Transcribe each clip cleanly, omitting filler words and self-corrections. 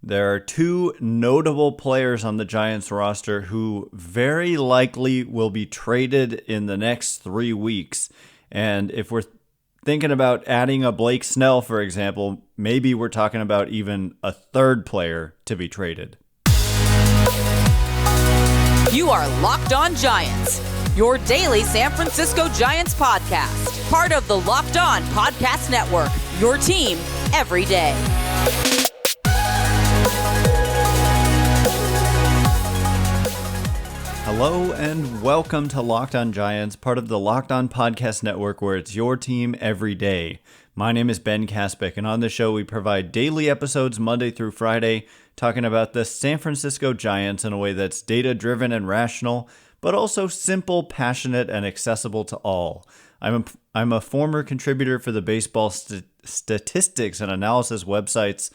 There are two notable players on the Giants roster who very likely will be traded in the next 3 weeks. And if we're thinking about adding a Blake Snell, for example, maybe we're talking about even a third player to be traded. You are Locked On Giants, your daily San Francisco Giants podcast. Part of the Locked On Podcast Network, your team every day. Hello and welcome to Locked On Giants, part of the Locked On Podcast Network, where it's your team every day. My name is Ben Kaspick, and on the show we provide daily episodes Monday through Friday, talking about the San Francisco Giants in a way that's data-driven and rational, but also simple, passionate, and accessible to all. I'm a former contributor for the baseball statistics and analysis websites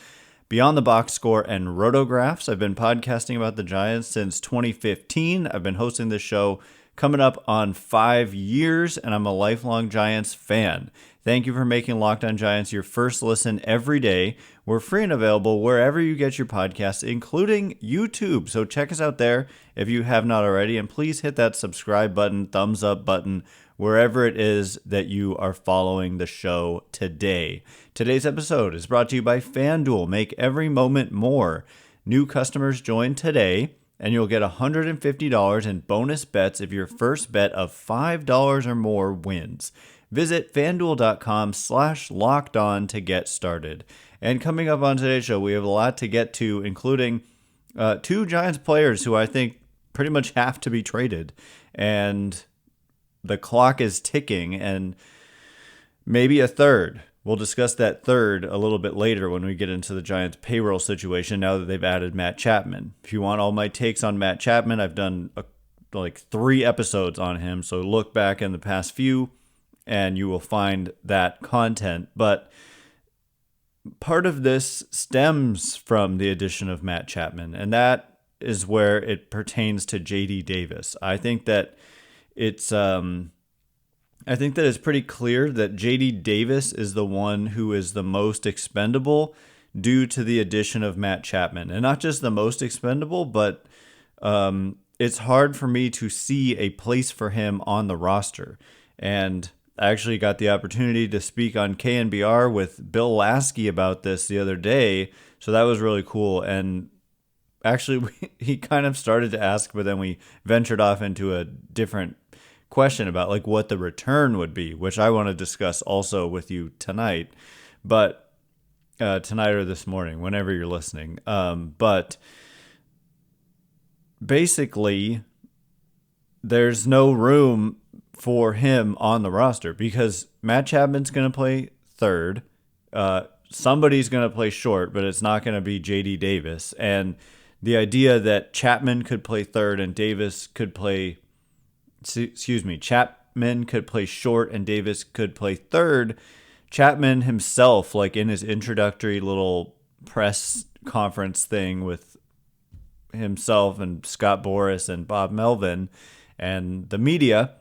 Beyond the Box Score and Rotographs. I've been podcasting about the Giants since 2015. I've been hosting this show coming up on 5 years, and I'm a lifelong Giants fan. Thank you for making Locked On Giants your first listen every day. We're free and available wherever you get your podcasts, including YouTube. So check us out there if you have not already, and please hit that subscribe button, thumbs up button, wherever it is that you are following the show today. Today's episode is brought to you by FanDuel. Make every moment more. New customers join today, and you'll get $150 in bonus bets if your first bet of $5 or more wins. Visit FanDuel.com/lockedon to get started. And coming up on today's show, we have a lot to get to, including two Giants players who I think pretty much have to be traded. And the clock is ticking, and maybe a third. We'll discuss that third a little bit later when we get into the Giants payroll situation now that they've added Matt Chapman. If you want all my takes on Matt Chapman, I've done like 3 episodes on him, so look back in the past few and you will find that content. But part of this stems from the addition of Matt Chapman, and that is where it pertains to JD Davis. I think that it's pretty clear that JD Davis is the one who is the most expendable due to the addition of Matt Chapman. And not just the most expendable, but it's hard for me to see a place for him on the roster. And I actually got the opportunity to speak on KNBR with Bill Lasky about this the other day, so that was really cool. And actually, he kind of started to ask, but then we ventured off into a different question about like what the return would be, which I want to discuss also with you tonight, but tonight or this morning, whenever you're listening. But basically, there's no room for him on the roster because Matt Chapman's going to play third. Somebody's going to play short, but it's not going to be JD Davis. And the idea that Chapman could play third and Davis could play Chapman could play short and Davis could play third. Chapman himself, like in his introductory little press conference thing with himself and Scott Boras and Bob Melvin and the media,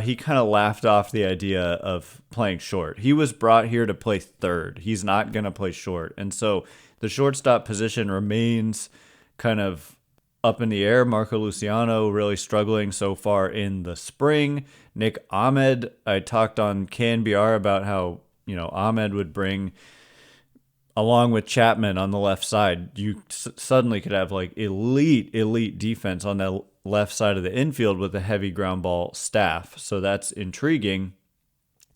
he kind of laughed off the idea of playing short. He was brought here to play third. He's not going to play short. And so the shortstop position remains kind of up in the air. Marco Luciano really struggling so far in the spring. Nick Ahmed, I talked on KNBR about how, Ahmed would bring, along with Chapman on the left side, you suddenly could have like elite defense on the left side of the infield with a heavy ground ball staff. So that's intriguing.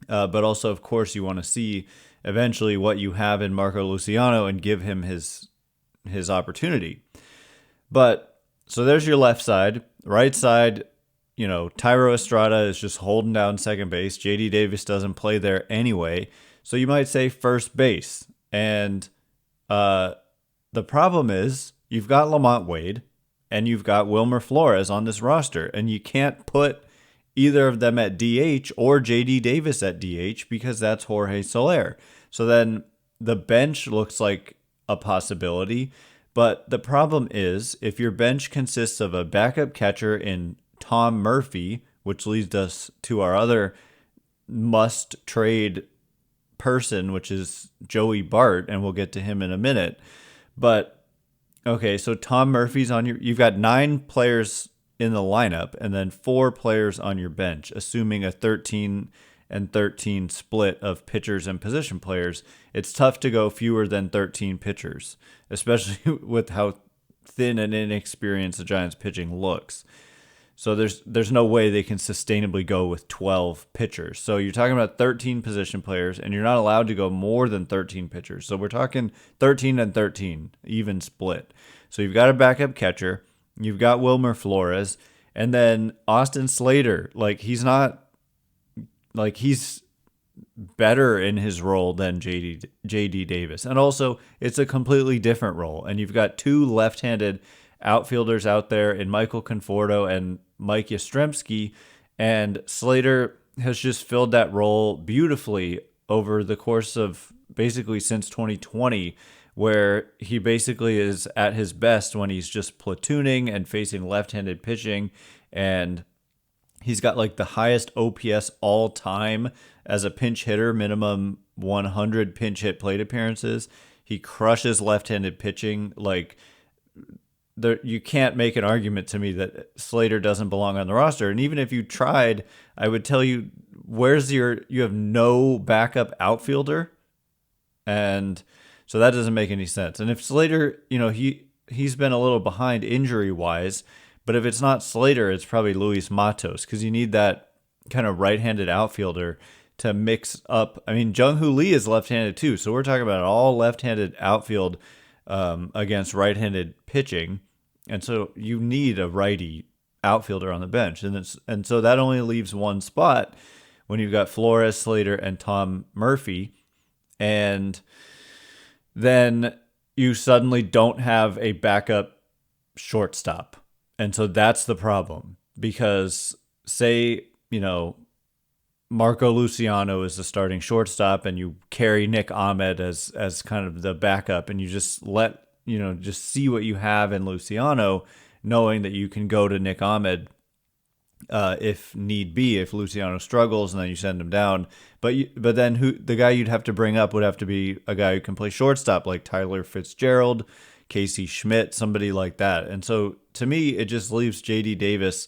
But also, of course, you want to see eventually what you have in Marco Luciano and give him his opportunity. But so there's your left side. Right side, Thairo Estrada is just holding down second base. JD Davis doesn't play there anyway. So you might say first base. And the problem is you've got LaMonte Wade and you've got Wilmer Flores on this roster. And you can't put either of them at DH or JD Davis at DH because that's Jorge Soler. So then the bench looks like a possibility. But the problem is, if your bench consists of a backup catcher in Tom Murphy, which leads us to our other must-trade person, which is Joey Bart, and we'll get to him in a minute. But Okay, so Tom Murphy's on you've got 9 players in the lineup and then 4 players on your bench, assuming a 13 and 13 split of pitchers and position players. It's tough to go fewer than 13 pitchers, especially with how thin and inexperienced the Giants pitching looks. So there's no way they can sustainably go with 12 pitchers. So you're talking about 13 position players, and you're not allowed to go more than 13 pitchers. So we're talking 13 and 13, even split. So you've got a backup catcher, you've got Wilmer Flores, and then Austin Slater. He's better in his role than JD Davis. And also, it's a completely different role. And you've got 2 left-handed outfielders out there in Michael Conforto and Mike Yastrzemski, and Slater has just filled that role beautifully over the course of basically since 2020, where he basically is at his best when he's just platooning and facing left-handed pitching, and he's got the highest OPS all time as a pinch hitter, minimum 100 pinch hit plate appearances. He crushes left-handed pitching. You can't make an argument to me that Slater doesn't belong on the roster. And even if you tried, I would tell you, you have no backup outfielder. And so that doesn't make any sense. And if Slater, he's been a little behind injury wise, but if it's not Slater, it's probably Luis Matos, because you need that kind of right-handed outfielder to mix up. I mean, Jung-Hoo Lee is left-handed too. So we're talking about all left-handed outfield against right-handed pitching. And so you need a righty outfielder on the bench. And so that only leaves one spot when you've got Flores, Slater, and Tom Murphy. And then you suddenly don't have a backup shortstop. And so that's the problem. Because say, Marco Luciano is the starting shortstop and you carry Nick Ahmed as kind of the backup, and you just just see what you have in Luciano, knowing that you can go to Nick Ahmed if need be, if Luciano struggles, and then you send him down. But then the guy you'd have to bring up would have to be a guy who can play shortstop, like Tyler Fitzgerald, Casey Schmidt, somebody like that. And so to me, it just leaves JD Davis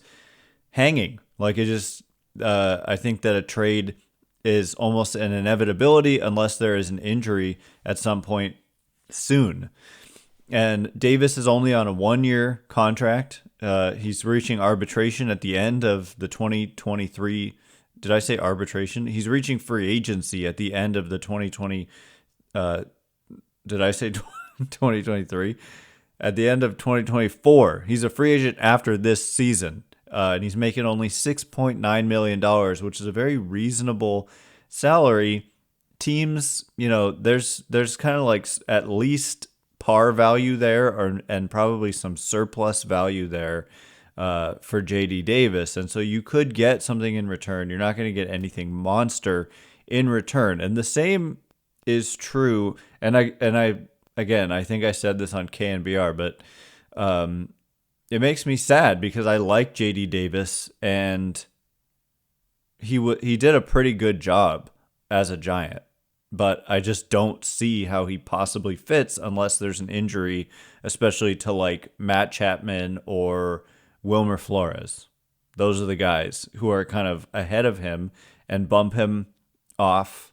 hanging. I think that a trade is almost an inevitability unless there is an injury at some point soon. And Davis is only on a 1-year contract. He's reaching arbitration at the end of the 2023. Did I say arbitration? He's reaching free agency at the end of the 2020. Did I say 2023? At the end of 2024. He's a free agent after this season. And he's making only $6.9 million, which is a very reasonable salary. Teams, there's kind of at least par value there, and probably some surplus value there for JD Davis. And so you could get something in return. You're not going to get anything monster in return. And the same is true. And I think I said this on KNBR, but it makes me sad because I like JD Davis, and he did a pretty good job as a Giant, but I just don't see how he possibly fits unless there's an injury, especially to Matt Chapman or Wilmer Flores. Those are the guys who are kind of ahead of him and bump him off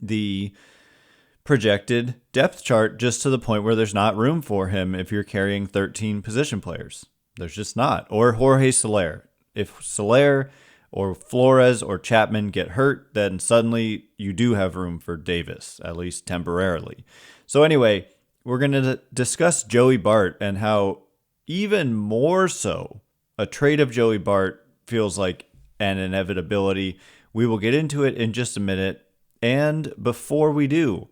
the projected depth chart just to the point where there's not room for him if you're carrying 13 position players. There's just not. Or Jorge Soler. If Soler or Flores or Chapman get hurt, then suddenly you do have room for Davis, at least temporarily. So anyway, we're going to discuss Joey Bart and how even more so a trade of Joey Bart feels like an inevitability. We will get into it in just a minute. And before we do,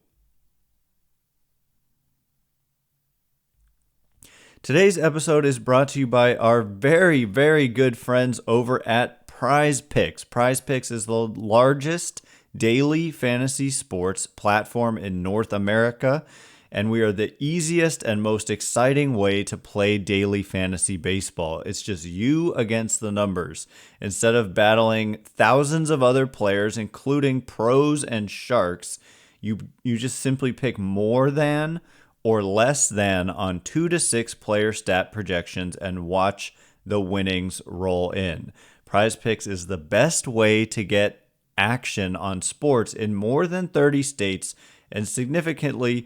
today's episode is brought to you by our very, very good friends over at Prize Picks. Prize Picks is the largest daily fantasy sports platform in North America, and we are the easiest and most exciting way to play daily fantasy baseball. It's just you against the numbers. Instead of battling thousands of other players, including pros and sharks, you just simply pick more than or less than on 2 to 6 player stat projections and watch the winnings roll in. Prize Picks is the best way to get action on sports in more than 30 states, and significantly,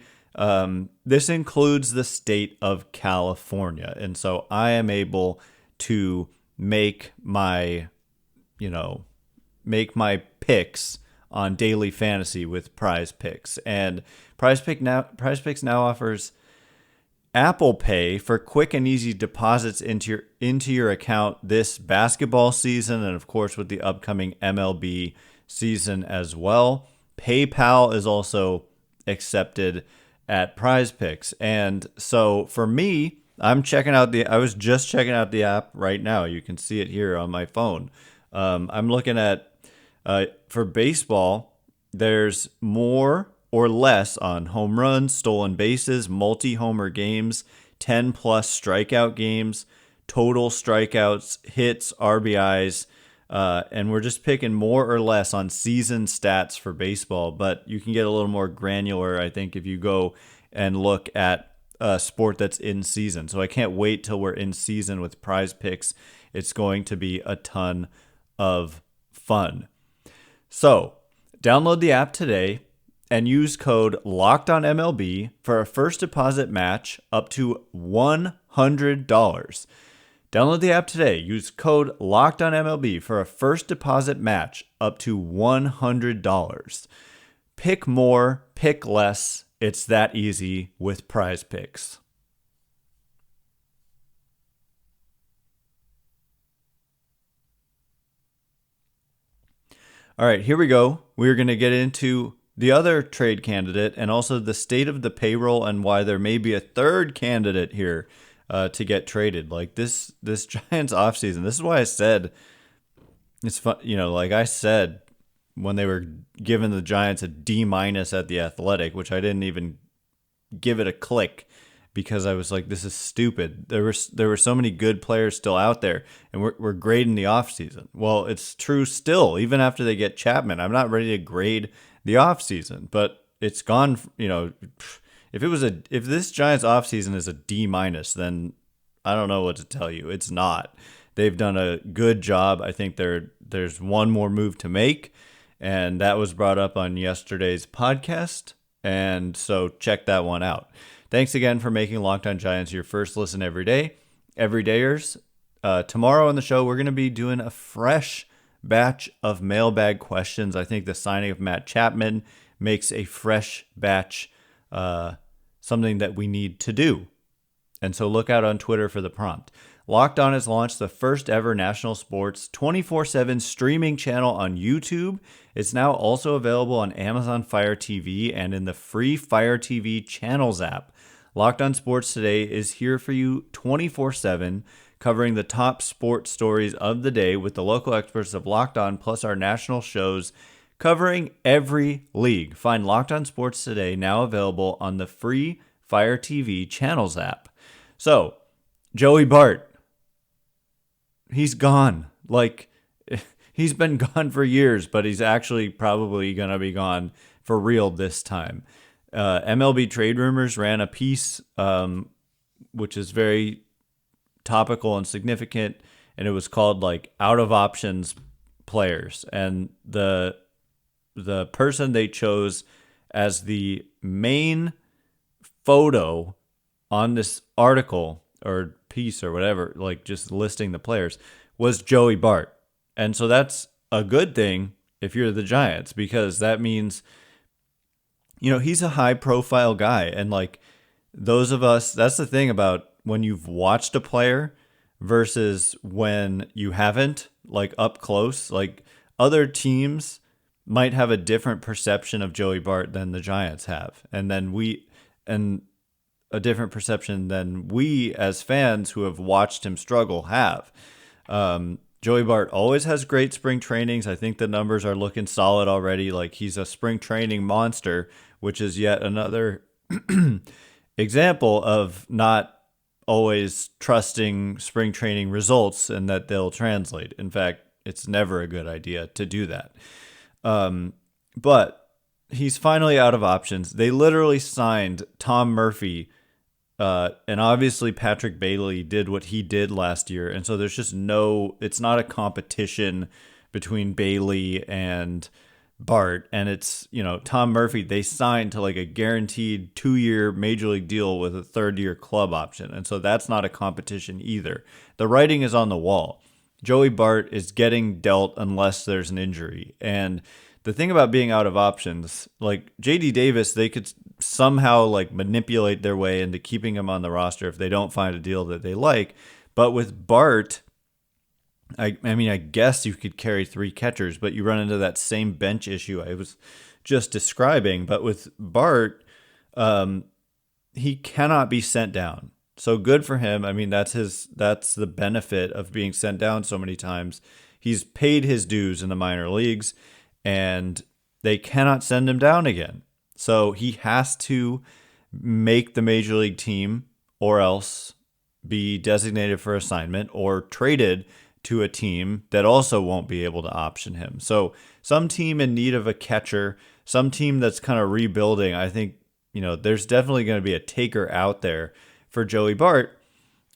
this includes the state of California. And so I am able to make my picks on daily fantasy with Prize Picks. And Prize Picks now offers Apple Pay for quick and easy deposits into your account this basketball season, and of course with the upcoming MLB season as well. PayPal is also accepted at Prize Picks. And so for me, I was just checking out the app right now. You can see it here on my phone. I'm looking at, for baseball, there's more or less on home runs, stolen bases, multi-homer games, 10-plus strikeout games, total strikeouts, hits, RBIs, and we're just picking more or less on season stats for baseball. But you can get a little more granular, I think, if you go and look at a sport that's in season. So I can't wait till we're in season with Prize Picks. It's going to be a ton of fun. So download the app today and use code LOCKEDONMLB for a first deposit match up to $100. Download the app today. Use code LOCKEDONMLB for a first deposit match up to $100. Pick more, pick less. It's that easy with Prize Picks. All right, here we go. We're going to get into the other trade candidate and also the state of the payroll and why there may be a third candidate here to get traded. Like this Giants offseason. This is why I said it's fun. Like I said when they were giving the Giants a D- at the Athletic, which I didn't even give it a click because I was like, this is stupid. There were so many good players still out there, and we're grading the offseason. Well, it's true still, even after they get Chapman. I'm not ready to grade the offseason, but it's gone. If this Giants offseason is a D-, then I don't know what to tell you. It's not. They've done a good job. I think there's one more move to make, and that was brought up on yesterday's podcast, and so check that one out. Thanks again for making Locked On Giants your first listen every day. Everydayers, tomorrow on the show, we're going to be doing a fresh batch of mailbag questions. I think the signing of Matt Chapman makes a fresh batch something that we need to do. And so look out on Twitter for the prompt. Locked On has launched the first ever national sports 24/7 streaming channel on YouTube. It's now also available on Amazon Fire TV and in the free Fire TV channels app. Locked On Sports Today is here for you 24/7, covering the top sports stories of the day with the local experts of Locked On, plus our national shows covering every league. Find Locked On Sports Today now available on the free Fire TV channels app. So, Joey Bart, he's gone. Like, he's been gone for years, but he's actually probably going to be gone for real this time. MLB Trade Rumors ran a piece, which is very topical and significant, and it was called like out of options players. And the person they chose as the main photo on this article or piece or whatever, like just listing the players, was Joey Bart. And so that's a good thing if you're the Giants, because that means, he's a high profile guy. And like those of us, that's the thing about when you've watched a player versus when you haven't, like up close, like other teams might have a different perception of Joey Bart than the Giants have. And a different perception than we as fans who have watched him struggle have. Joey Bart always has great spring trainings. I think the numbers are looking solid already. Like he's a spring training monster, which is yet another example of not always trusting spring training results and that they'll translate. In fact, it's never a good idea to do that. But he's finally out of options. They literally signed Tom Murphy, and obviously Patrick Bailey did what he did last year, and so there's just it's not a competition between Bailey and Bart, and it's, Tom Murphy, they signed to like a guaranteed 2-year major league deal with a 3rd-year club option, and so that's not a competition either. The writing is on the wall. Joey Bart is getting dealt unless there's an injury, and the thing about being out of options, like JD Davis, they could somehow like manipulate their way into keeping him on the roster if they don't find a deal that they like. But with Bart, I mean, I guess you could carry 3 catchers, but you run into that same bench issue I was just describing. But with Bart, he cannot be sent down. So good for him. I mean, that's the benefit of being sent down so many times. He's paid his dues in the minor leagues, and they cannot send him down again. So he has to make the major league team or else be designated for assignment or traded to a team that also won't be able to option him. So some team in need of a catcher, some team that's kind of rebuilding, I think, there's definitely going to be a taker out there for Joey Bart.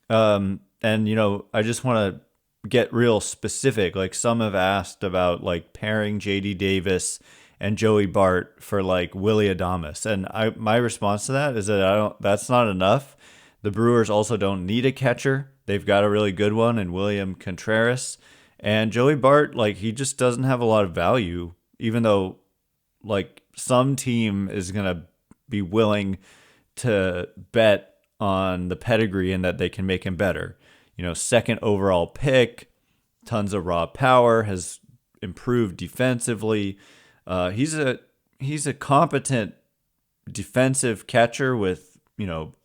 And, I just want to get real specific. Like, some have asked about like pairing JD Davis and Joey Bart for like Willy Adames. And my response to that is that that's not enough. The Brewers also don't need a catcher. They've got a really good one in William Contreras. And Joey Bart, like, he just doesn't have a lot of value, even though like some team is going to be willing to bet on the pedigree and that they can make him better. 2nd overall pick, tons of raw power, has improved defensively. He's a competent defensive catcher with,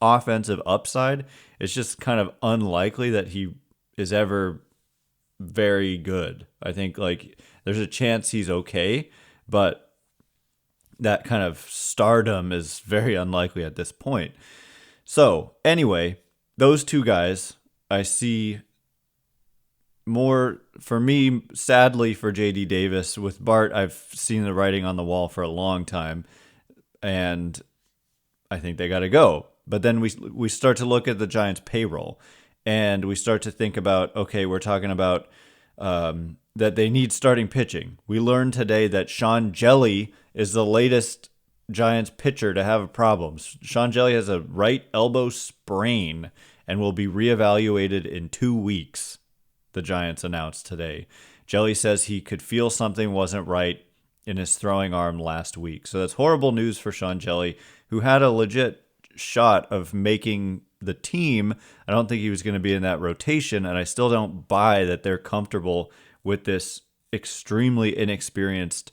offensive upside. It's just kind of unlikely that he is ever very good. I think like there's a chance he's okay, but that kind of stardom is very unlikely at this point. So anyway, those 2 guys I see more, for me, sadly for JD Davis. With Bart, I've seen the writing on the wall for a long time, and I think they got to go. But then we start to look at the Giants' payroll, and we start to think about, okay, we're talking about that they need starting pitching. We learned today that Sean Jelly is the latest Giants pitcher to have a problem. Sean Jelly has a right elbow sprain and will be reevaluated in 2 weeks, the Giants announced today. Jelly says he could feel something wasn't right in his throwing arm last week. So that's horrible news for Sean Jelly, who had a legit shot of making the team. I don't think he was going to be in that rotation, and I still don't buy that they're comfortable with this extremely inexperienced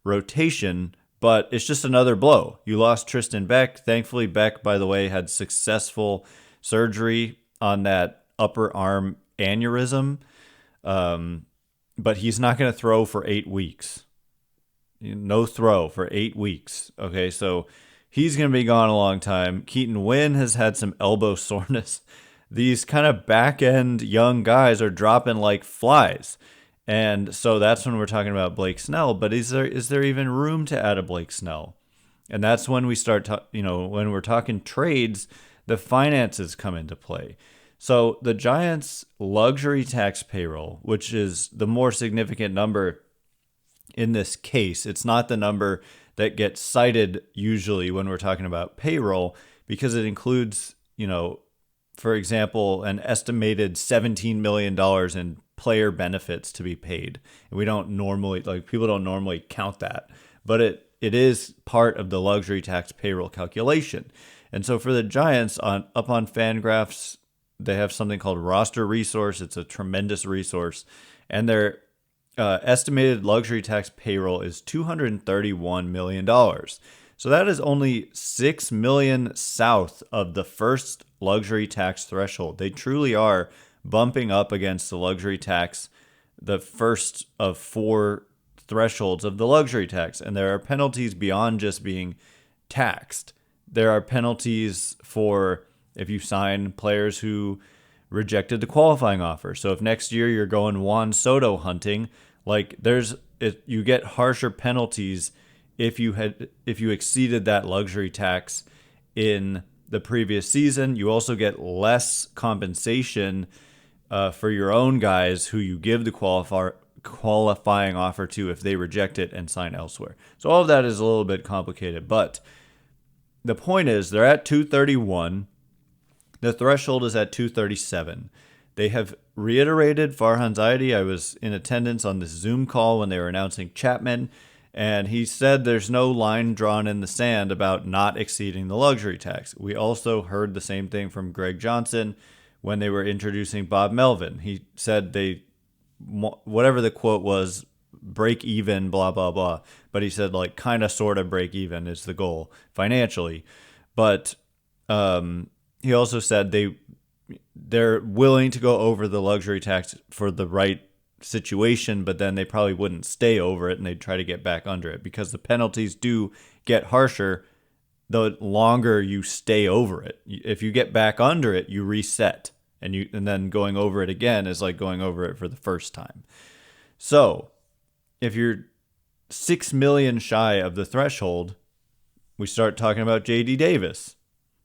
rotation, but it's just another blow. You lost Tristan Beck. Thankfully, Beck, by the way, had successful surgery on that upper arm aneurysm, but he's not going to throw for 8 weeks. No throw for 8 weeks. Okay, so he's going to be gone a long time. Keaton Wynn has had some elbow soreness. These kind of back-end young guys are dropping like flies. And so that's when we're talking about Blake Snell. But is there even room to add a Blake Snell? And that's when we start, when we're talking trades, the finances come into play. So the Giants' luxury tax payroll, which is the more significant number in this case, it's not the number that gets cited usually when we're talking about payroll, because it includes, for example, an estimated $17 million in player benefits to be paid. And we don't normally, people don't normally count that, but it is part of the luxury tax payroll calculation. And so for the Giants, up on FanGraphs, they have something called Roster Resource. It's a tremendous resource. And their estimated luxury tax payroll is $231 million. So that is only $6 million south of the first luxury tax threshold. They truly are bumping up against the luxury tax, the first of 4 thresholds of the luxury tax. And there are penalties beyond just being taxed. There are penalties for if you sign players who rejected the qualifying offer. So if next year you're going Juan Soto hunting, you get harsher penalties if you exceeded that luxury tax in the previous season. You also get less compensation for your own guys who you give the qualifying offer to if they reject it and sign elsewhere. So all of that is a little bit complicated, but the point is they're at 231. The threshold is at 237. They have reiterated Farhan Zaidi. I was in attendance on this Zoom call when they were announcing Chapman, and he said there's no line drawn in the sand about not exceeding the luxury tax. We also heard the same thing from Greg Johnson when they were introducing Bob Melvin. He said whatever the quote was, break even, blah, blah, blah. But he said, like, kind of, sort of break even is the goal financially. But he also said they're willing to go over the luxury tax for the right situation, but then they probably wouldn't stay over it and they'd try to get back under it because the penalties do get harsher the longer you stay over it. If you get back under it, you reset, and then going over it again is like going over it for the first time. So if you're 6 million shy of the threshold, we start talking about JD Davis,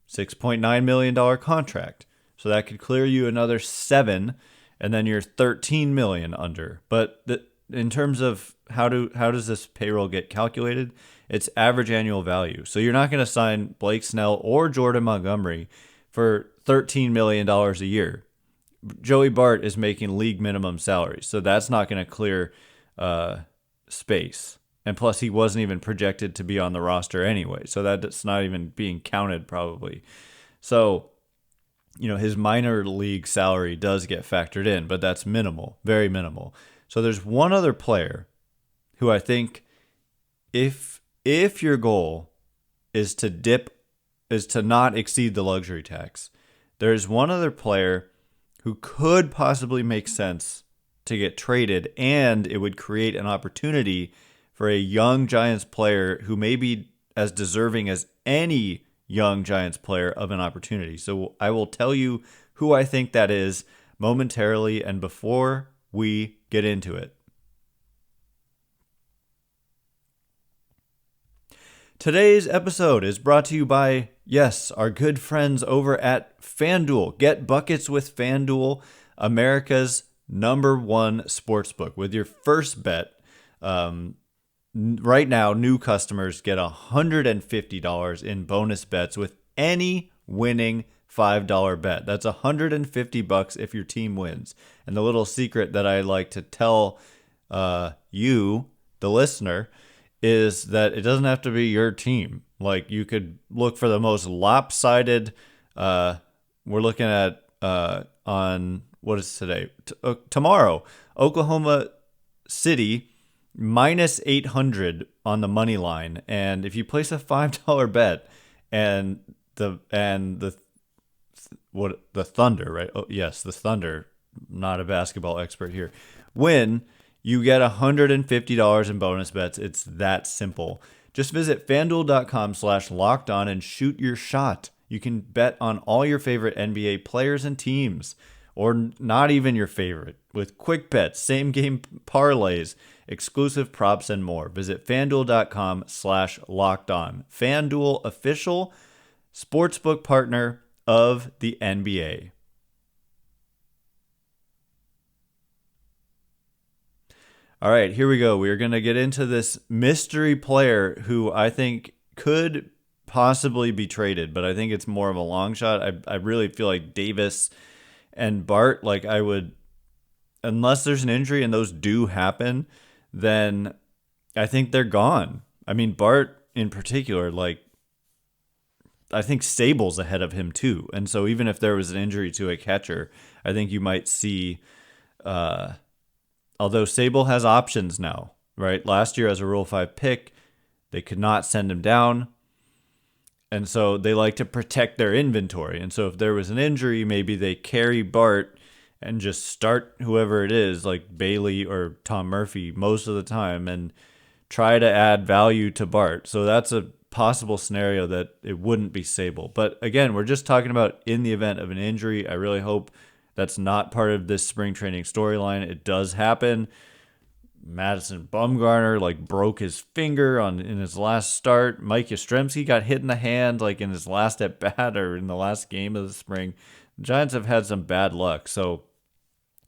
$6.9 million contract. So that could clear you another 7, and then you're 13 million under. But in terms of how does this payroll get calculated? It's average annual value. So you're not going to sign Blake Snell or Jordan Montgomery for $13 million a year. Joey Bart is making league minimum salary, so that's not going to clear space. And plus, he wasn't even projected to be on the roster anyway, so that's not even being counted probably. So, his minor league salary does get factored in, but that's minimal, very minimal. So there's one other player who I think if your goal is to not exceed the luxury tax, there's one other player who could possibly make sense to get traded, and it would create an opportunity for a young Giants player who may be as deserving as any young Giants player of an opportunity. So I will tell you who I think that is momentarily and before we get into it. Today's episode is brought to you by, yes, our good friends over at FanDuel. Get buckets with FanDuel, America's #1 sportsbook. With your first bet, right now, new customers get $150 in bonus bets with any winning $5 bet. That's $150 if your team wins. And the little secret that I like to tell you, the listener, is that it doesn't have to be your team. Like, you could look for the most lopsided. We're looking at on what is today? Tomorrow, Oklahoma City minus 800 on the money line, and if you place a $5 bet and the Thunder, right? Oh yes, the Thunder. Not a basketball expert here. Win, you get $150 in bonus bets. It's that simple. Just visit FanDuel.com/lockedon and shoot your shot. You can bet on all your favorite NBA players and teams, or not even your favorite, with quick bets, same game parlays, exclusive props, and more. Visit FanDuel.com/lockedon. FanDuel, official sportsbook partner of the NBA. All right, here we go. We're going to get into this mystery player who I think could possibly be traded, but I think it's more of a long shot. I really feel like Davis and Bart, like I would, unless there's an injury and those do happen, then I think they're gone. I mean, Bart in particular, like, I think Sabol's ahead of him too. And so even if there was an injury to a catcher, I think you might see, although Sabol has options now, right? Last year as a Rule 5 pick, they could not send him down. And so they like to protect their inventory. And so if there was an injury, maybe they carry Bart and just start whoever it is, like Bailey or Tom Murphy most of the time, and try to add value to Bart. So that's a possible scenario that it wouldn't be Sabol. But again, we're just talking about in the event of an injury. I really hope that's not part of this spring training storyline. It does happen. Madison Bumgarner broke his finger in his last start. Mike Yastrzemski got hit in the hand in his last at bat or in the last game of the spring. The Giants have had some bad luck, so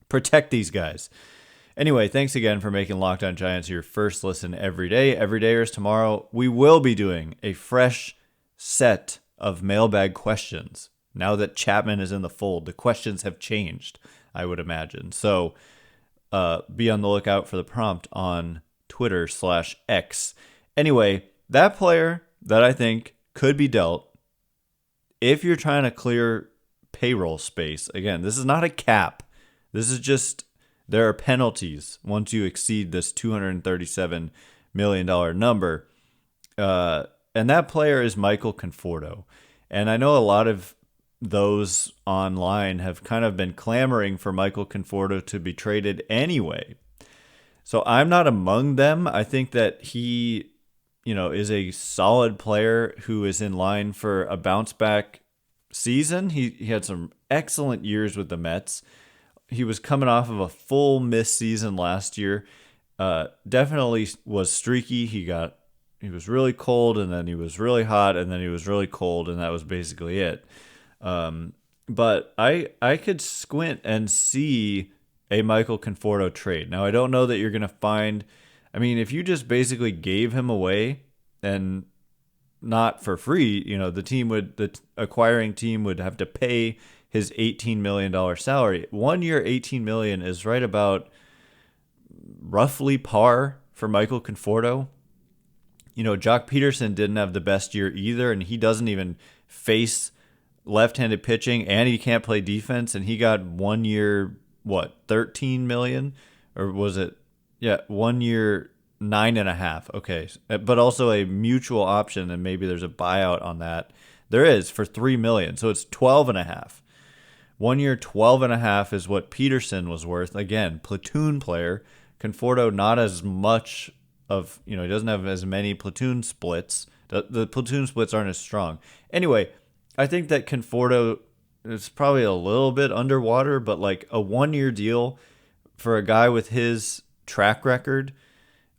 protect these guys. Anyway, thanks again for making Locked On Giants your first listen every day. Every day is tomorrow. We will be doing a fresh set of mailbag questions. Now that Chapman is in the fold, the questions have changed, I would imagine. So be on the lookout for the prompt on Twitter/X. Anyway, that player that I think could be dealt, if you're trying to clear payroll space, again, this is not a cap. This is just, there are penalties once you exceed this $237 million number. And that player is Michael Conforto. And I know a lot of those online have kind of been clamoring for Michael Conforto to be traded anyway. So I'm not among them. I think that he, is a solid player who is in line for a bounce back season. He had some excellent years with the Mets. He was coming off of a full missed season last year. Definitely was streaky. He was really cold, and then he was really hot, and then he was really cold, and that was basically it. But I could squint and see a Michael Conforto trade. Now, I don't know that you're going to find, if you just basically gave him away and not for free, the acquiring team would have to pay his $18 million salary. 1 year, $18 million is right about roughly par for Michael Conforto. Jock Peterson didn't have the best year either, and he doesn't even face left-handed pitching, and he can't play defense, and he got 1 year, $13 million? Or was it, 1 year, 9.5. Okay, but also a mutual option, and maybe there's a buyout on that. There is, for $3 million, so it's 12.5. 1 year, 12.5 is what Peterson was worth. Again, platoon player. Conforto, not as much of, he doesn't have as many platoon splits. The platoon splits aren't as strong. Anyway, I think that Conforto is probably a little bit underwater, but a 1 year deal for a guy with his track record,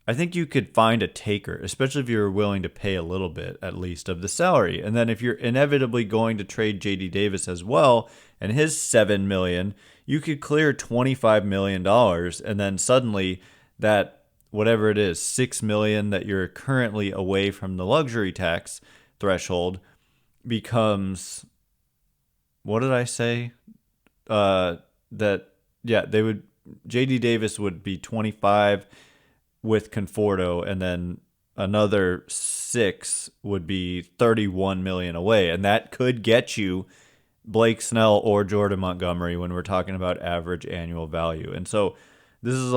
I think you could find a taker, especially if you're willing to pay a little bit, at least, of the salary. And then if you're inevitably going to trade J.D. Davis as well, and his $7 million, you could clear $25 million, and then suddenly that, whatever it is, $6 million that you're currently away from the luxury tax threshold becomes, what did I say? J.D. Davis would be 25 with Conforto, and then another 6 would be 31 million away, and that could get you Blake Snell or Jordan Montgomery when we're talking about average annual value. And so this is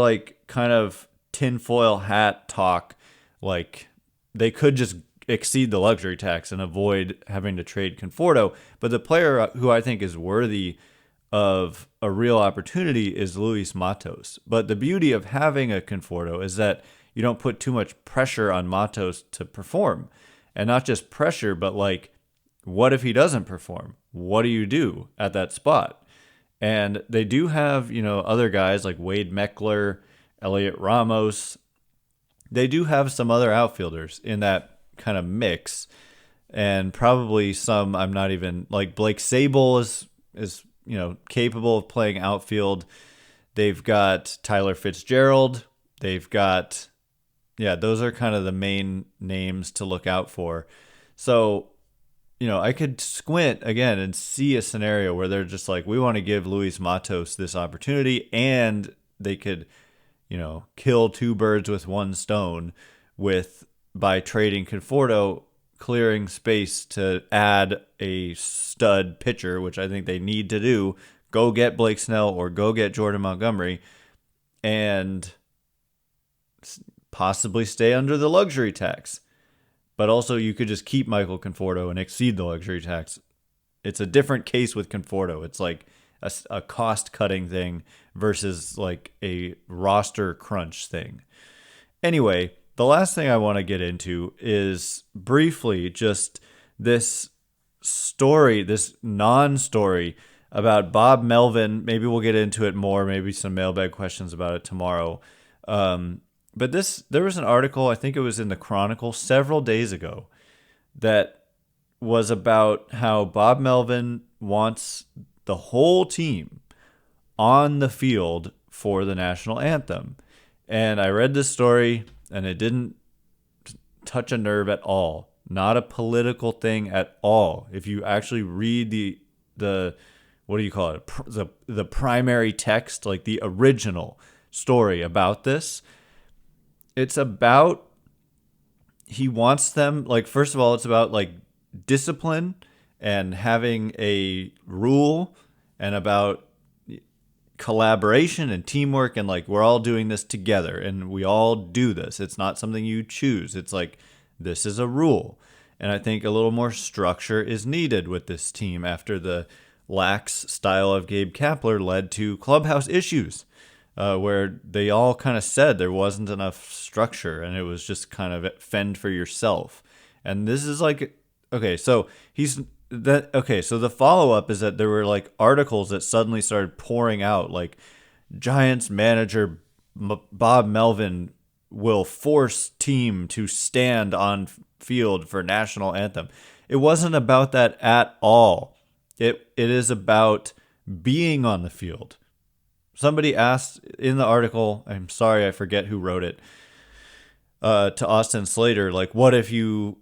kind of tinfoil hat talk. They could just exceed the luxury tax and avoid having to trade Conforto, but the player who I think is worthy of a real opportunity is Luis Matos. But the beauty of having a Conforto is that you don't put too much pressure on Matos to perform. And not just pressure, but what if he doesn't perform? What do you do at that spot? And they do have, other guys like Wade Meckler, Elliot Ramos. They do have some other outfielders in that kind of mix. And probably some I'm not even, Blake Sabol is capable of playing outfield. They've got Tyler Fitzgerald. They've got, those are kind of the main names to look out for. So, I could squint again and see a scenario where they're just we want to give Luis Matos this opportunity, and they could, kill two birds with one stone by trading Conforto, clearing space to add a stud pitcher, which I think they need to do. Go get Blake Snell or go get Jordan Montgomery, and possibly stay under the luxury tax. But also you could just keep Michael Conforto and exceed the luxury tax. It's a different case with Conforto. It's a cost-cutting thing versus a roster crunch thing. Anyway, the last thing I want to get into is briefly just this story, this non-story about Bob Melvin. Maybe we'll get into it more, maybe some mailbag questions about it tomorrow. But there was an article, I think it was in the Chronicle several days ago, that was about how Bob Melvin wants the whole team on the field for the national anthem. And I read this story, and it didn't touch a nerve at all. Not a political thing at all. If you actually read the what do you call it? The primary text, like the original story about this, it's about, he wants them, like, first of all, it's about like discipline and having a rule, and about collaboration and teamwork, and like we're all doing this together and we all do this. It's not something you choose. It's like, this is a rule. And I think a little more structure is needed with this team after the lax style of Gabe Kapler led to clubhouse issues, where they all kind of said there wasn't enough structure and it was just kind of fend for yourself. And this is like, okay, so so the follow-up is that there were like articles that suddenly started pouring out, like Giants manager Bob Melvin will force team to stand on field for national anthem. It wasn't about that at all. It is about being on the field. Somebody asked in the article, I'm sorry, I forget who wrote it, to Austin Slater, like, what if you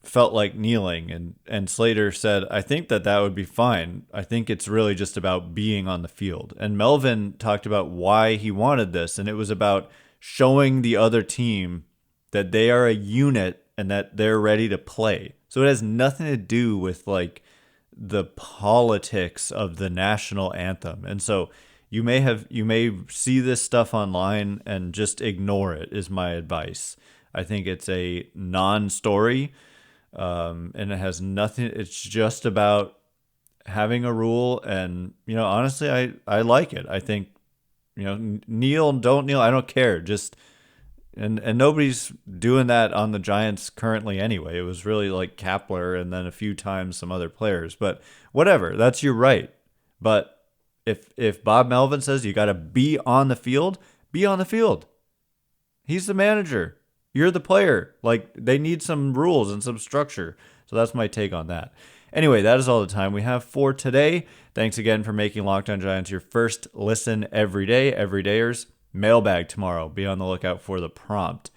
felt like kneeling? And Slater said, I think that would be fine. I think it's really just about being on the field. And Melvin talked about why he wanted this, and it was about showing the other team that they are a unit and that they're ready to play. So it has nothing to do with like the politics of the national anthem. And so you may see this stuff online and just ignore it, is my advice. I think it's a non-story, and it has nothing. It's just about having a rule. And, honestly, I like it. I think, kneel, don't kneel, I don't care. Just, and nobody's doing that on the Giants currently anyway. It was really like Kapler and then a few times some other players. But whatever, that's your right. But if Bob Melvin says you got to be on the field, be on the field. He's the manager. You're the player. Like, they need some rules and some structure. So that's my take on that. Anyway, that is all the time we have for today. Thanks again for making Locked On Giants your first listen every day. Everydayers, mailbag tomorrow. Be on the lookout for the prompt.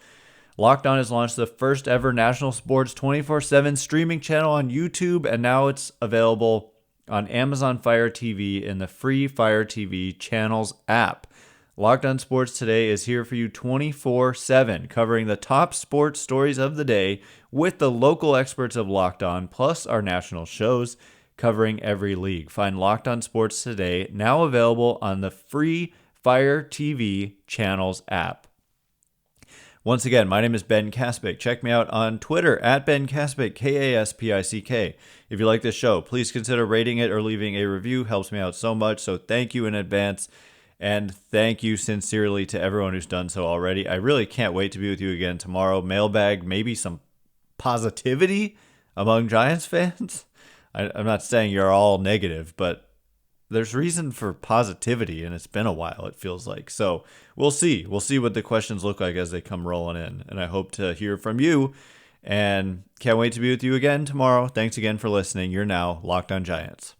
Locked On has launched the first ever national sports 24/7 streaming channel on YouTube, and now it's available on Amazon Fire TV in the free Fire TV channels app. Locked On Sports Today is here for you 24/7, covering the top sports stories of the day with the local experts of Locked On, plus our national shows covering every league. Find Locked On Sports Today, now available on the free Fire TV channels app. Once again, my name is Ben Kaspick. Check me out on Twitter at Ben Kaspick, Kaspick. If you like this show, please consider rating it or leaving a review. Helps me out so much, so thank you in advance. And thank you sincerely to everyone who's done so already. I really can't wait to be with you again tomorrow. Mailbag, maybe some positivity among Giants fans. I'm not saying you're all negative, but there's reason for positivity, and it's been a while, it feels like. So we'll see. We'll see what the questions look like as they come rolling in. And I hope to hear from you. And can't wait to be with you again tomorrow. Thanks again for listening. You're now Locked On Giants.